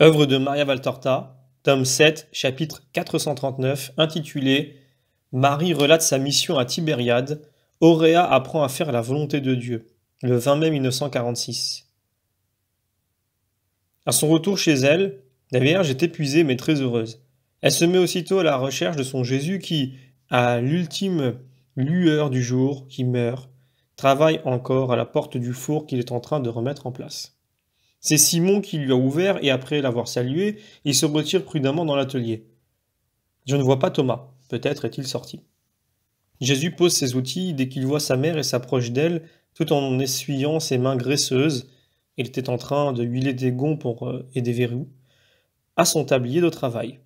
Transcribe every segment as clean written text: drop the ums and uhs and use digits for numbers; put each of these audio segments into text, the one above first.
Œuvre de Maria Valtorta, tome 7, chapitre 439, intitulé Marie relate sa mission à Tibériade, Auréa apprend à faire la volonté de Dieu, le 20 mai 1946. À son retour chez elle, la Vierge est épuisée mais très heureuse. Elle se met aussitôt à la recherche de son Jésus qui, à l'ultime lueur du jour, qui meurt, travaille encore à la porte du four qu'il est en train de remettre en place. C'est Simon qui lui a ouvert et après l'avoir salué, il se retire prudemment dans l'atelier. Je ne vois pas Thomas, peut-être est-il sorti. Jésus pose ses outils dès qu'il voit sa mère et s'approche d'elle tout en essuyant ses mains graisseuses. Il était en train de huiler des gonds et des verrous à son tablier de travail.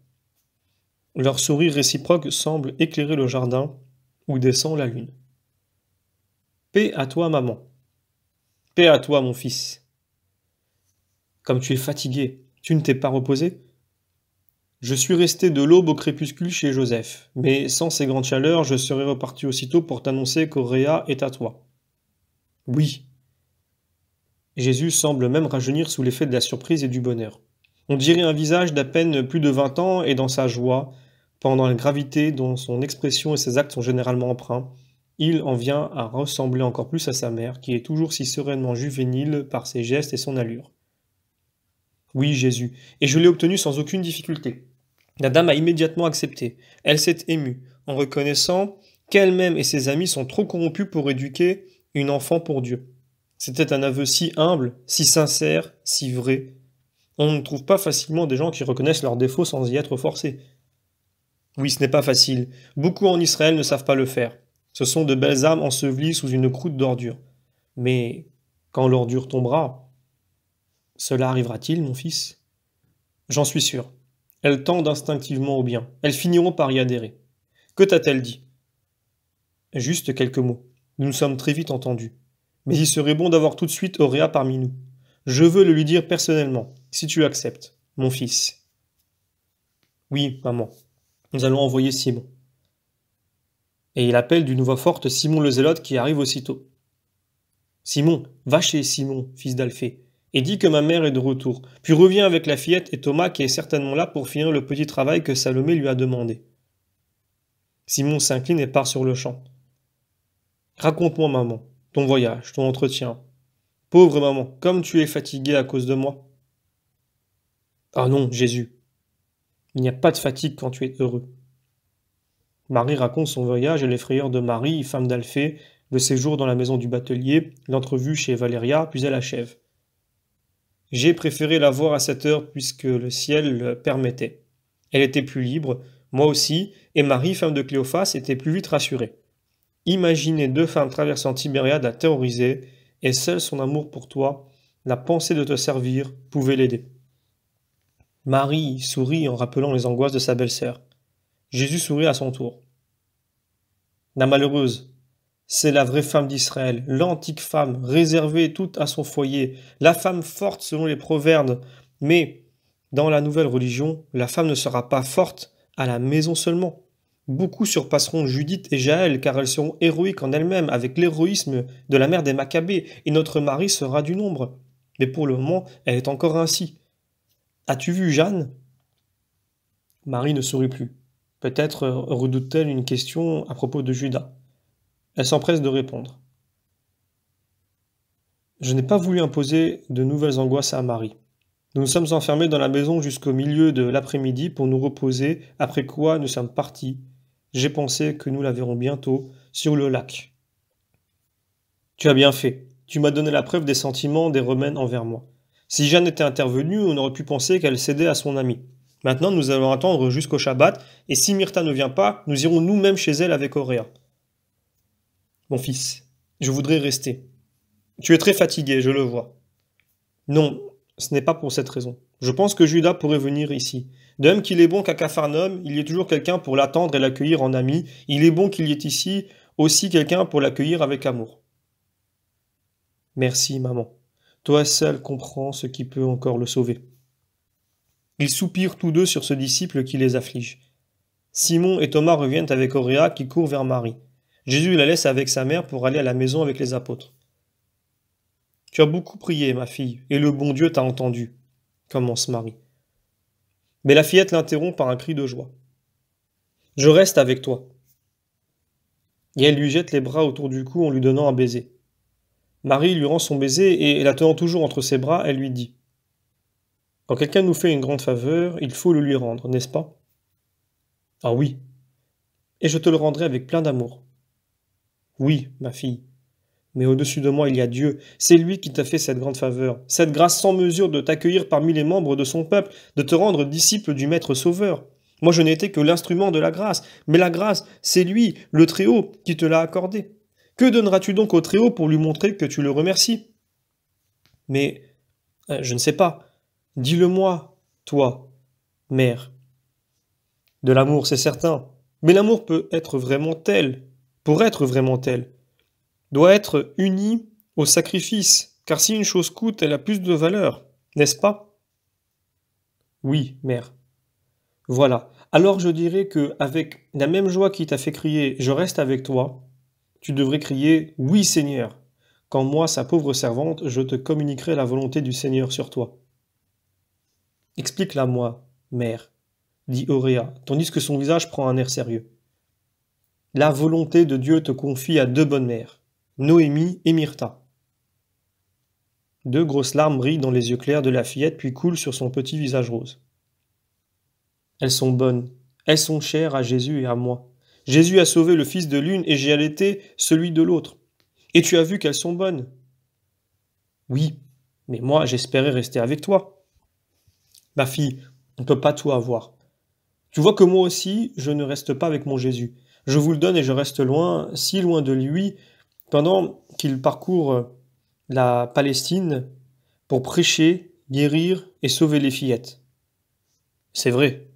Leur sourire réciproque semble éclairer le jardin où descend la lune. Paix à toi, maman. Paix à toi, mon fils. Comme tu es fatigué, tu ne t'es pas reposé? Je suis resté de l'aube au crépuscule chez Joseph, mais sans ces grandes chaleurs, je serais reparti aussitôt pour t'annoncer qu'Auréa est à toi. Oui. Jésus semble même rajeunir sous l'effet de la surprise et du bonheur. On dirait un visage d'à peine plus de 20 ans et dans sa joie, pendant la gravité dont son expression et ses actes sont généralement empreints, il en vient à ressembler encore plus à sa mère, qui est toujours si sereinement juvénile par ses gestes et son allure. Oui, Jésus, et je l'ai obtenu sans aucune difficulté. La dame a immédiatement accepté. Elle s'est émue, en reconnaissant qu'elle-même et ses amis sont trop corrompus pour éduquer une enfant pour Dieu. C'était un aveu si humble, si sincère, si vrai. On ne trouve pas facilement des gens qui reconnaissent leurs défauts sans y être forcés. Oui, ce n'est pas facile. Beaucoup en Israël ne savent pas le faire. Ce sont de belles âmes ensevelies sous une croûte d'ordure. Mais quand l'ordure tombera, cela arrivera-t-il, mon fils? J'en suis sûr. Elles tendent instinctivement au bien. Elles finiront par y adhérer. Que t'a-t-elle dit? Juste quelques mots. Nous nous sommes très vite entendus. Mais il serait bon d'avoir tout de suite Auréa parmi nous. Je veux le lui dire personnellement, si tu acceptes, mon fils. Oui, maman. Nous allons envoyer Simon. Et il appelle d'une voix forte Simon le Zélote qui arrive aussitôt. Simon, va chez Simon, fils d'Alphée, et dis que ma mère est de retour, puis reviens avec la fillette et Thomas qui est certainement là pour finir le petit travail que Salomé lui a demandé. Simon s'incline et part sur le champ. Raconte-moi, maman, ton voyage, ton entretien. Pauvre maman, comme tu es fatiguée à cause de moi. Ah non, Jésus, il n'y a pas de fatigue quand tu es heureux. Marie raconte son voyage et les frayeurs de Marie, femme d'Alphée, le séjour dans la maison du batelier, l'entrevue chez Valéria, puis elle achève. J'ai préféré la voir à cette heure puisque le ciel le permettait. Elle était plus libre, moi aussi, et Marie, femme de Cléophas, était plus vite rassurée. Imaginez deux femmes traversant Tibériade à terroriser, et seul son amour pour toi, la pensée de te servir, pouvait l'aider. Marie sourit en rappelant les angoisses de sa belle-sœur. Jésus sourit à son tour. La malheureuse, c'est la vraie femme d'Israël, l'antique femme, réservée toute à son foyer, la femme forte selon les proverbes. Mais, dans la nouvelle religion, la femme ne sera pas forte à la maison seulement. Beaucoup surpasseront Judith et Jaël, car elles seront héroïques en elles-mêmes, avec l'héroïsme de la mère des Maccabées, et notre Marie sera du nombre. Mais pour le moment, elle est encore ainsi. As-tu vu Jeanne? Marie ne sourit plus. Peut-être redoute-t-elle une question à propos de Judas. Elle s'empresse de répondre. Je n'ai pas voulu imposer de nouvelles angoisses à Marie. Nous nous sommes enfermés dans la maison jusqu'au milieu de l'après-midi pour nous reposer, après quoi nous sommes partis. J'ai pensé que nous la verrons bientôt sur le lac. Tu as bien fait. Tu m'as donné la preuve des sentiments des Romaines envers moi. Si Jeanne était intervenue, on aurait pu penser qu'elle cédait à son ami. Maintenant, nous allons attendre jusqu'au Shabbat, et si Myrtha ne vient pas, nous irons nous-mêmes chez elle avec Auréa. Mon fils, je voudrais rester. Tu es très fatigué, je le vois. Non, ce n'est pas pour cette raison. Je pense que Judas pourrait venir ici. De même qu'il est bon qu'à Capharnaüm, il y ait toujours quelqu'un pour l'attendre et l'accueillir en ami, il est bon qu'il y ait ici aussi quelqu'un pour l'accueillir avec amour. Merci, maman. Toi seul comprends ce qui peut encore le sauver. Ils soupirent tous deux sur ce disciple qui les afflige. Simon et Thomas reviennent avec Auréa qui court vers Marie. Jésus la laisse avec sa mère pour aller à la maison avec les apôtres. Tu as beaucoup prié, ma fille, et le bon Dieu t'a entendu, commence Marie. Mais la fillette l'interrompt par un cri de joie. Je reste avec toi. Et elle lui jette les bras autour du cou en lui donnant un baiser. Marie lui rend son baiser et, la tenant toujours entre ses bras, elle lui dit: quand quelqu'un nous fait une grande faveur, il faut le lui rendre, n'est-ce pas? Ah oui, et je te le rendrai avec plein d'amour. Oui, ma fille, mais au-dessus de moi il y a Dieu, c'est lui qui t'a fait cette grande faveur, cette grâce sans mesure de t'accueillir parmi les membres de son peuple, de te rendre disciple du Maître Sauveur. Moi je n'ai été que l'instrument de la grâce, mais la grâce, c'est lui, le Très-Haut, qui te l'a accordée. Que donneras-tu donc au Très-Haut pour lui montrer que tu le remercies? Mais je ne sais pas. Dis-le-moi, toi, mère. De l'amour, c'est certain. Mais l'amour peut être vraiment tel, pour être vraiment tel, doit être uni au sacrifice, car si une chose coûte, elle a plus de valeur, n'est-ce pas? Oui, mère. Voilà. Alors je dirais que, avec la même joie qui t'a fait crier Je reste avec toi, tu devrais crier Oui, Seigneur. Quand moi, sa pauvre servante, je te communiquerai la volonté du Seigneur sur toi. Explique-la moi, mère, dit Auréa, tandis que son visage prend un air sérieux. La volonté de Dieu te confie à deux bonnes mères, Noémie et Myrtha. Deux grosses larmes brillent dans les yeux clairs de la fillette puis coulent sur son petit visage rose. Elles sont bonnes, elles sont chères à Jésus et à moi. Jésus a sauvé le fils de l'une et j'ai allaité celui de l'autre. Et tu as vu qu'elles sont bonnes? Oui, mais moi j'espérais rester avec toi. Ma fille, on ne peut pas tout avoir. Tu vois que moi aussi, je ne reste pas avec mon Jésus. Je vous le donne et je reste loin, si loin de lui, pendant qu'il parcourt la Palestine pour prêcher, guérir et sauver les fillettes. C'est vrai.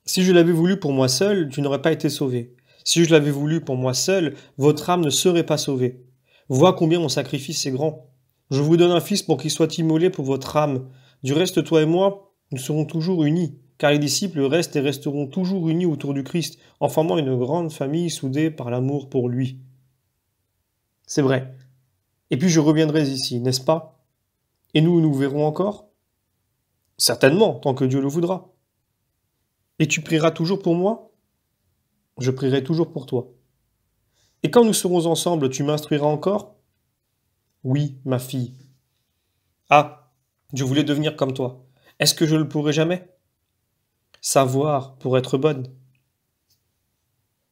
Si je l'avais voulu pour moi seul, tu n'aurais pas été sauvé. Si je l'avais voulu pour moi seul, votre âme ne serait pas sauvée. Vois combien mon sacrifice est grand. Je vous donne un fils pour qu'il soit immolé pour votre âme. Du reste, toi et moi, nous serons toujours unis, car les disciples restent et resteront toujours unis autour du Christ, en formant une grande famille soudée par l'amour pour lui. C'est vrai. Et puis je reviendrai ici, n'est-ce pas? Et nous nous verrons encore? Certainement, tant que Dieu le voudra. Et tu prieras toujours pour moi? Je prierai toujours pour toi. Et quand nous serons ensemble, tu m'instruiras encore? Oui, ma fille. Ah, je voulais devenir comme toi. Est-ce que je le pourrai jamais? Savoir pour être bonne.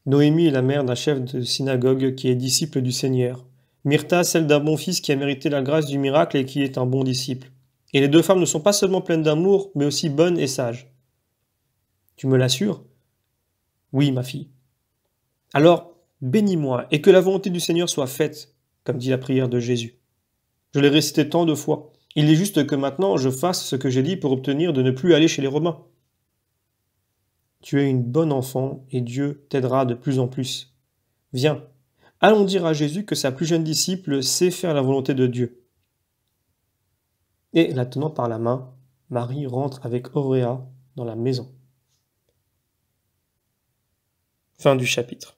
Noémie est la mère d'un chef de synagogue qui est disciple du Seigneur. Myrtha, celle d'un bon fils qui a mérité la grâce du miracle et qui est un bon disciple. Et les deux femmes ne sont pas seulement pleines d'amour, mais aussi bonnes et sages. Tu me l'assures? Oui, ma fille. Alors, bénis-moi, et que la volonté du Seigneur soit faite, comme dit la prière de Jésus. Je l'ai récité tant de fois. Il est juste que maintenant je fasse ce que j'ai dit pour obtenir de ne plus aller chez les Romains. Tu es une bonne enfant, et Dieu t'aidera de plus en plus. Viens, allons dire à Jésus que sa plus jeune disciple sait faire la volonté de Dieu. Et, la tenant par la main, Marie rentre avec Auréa dans la maison. Fin du chapitre.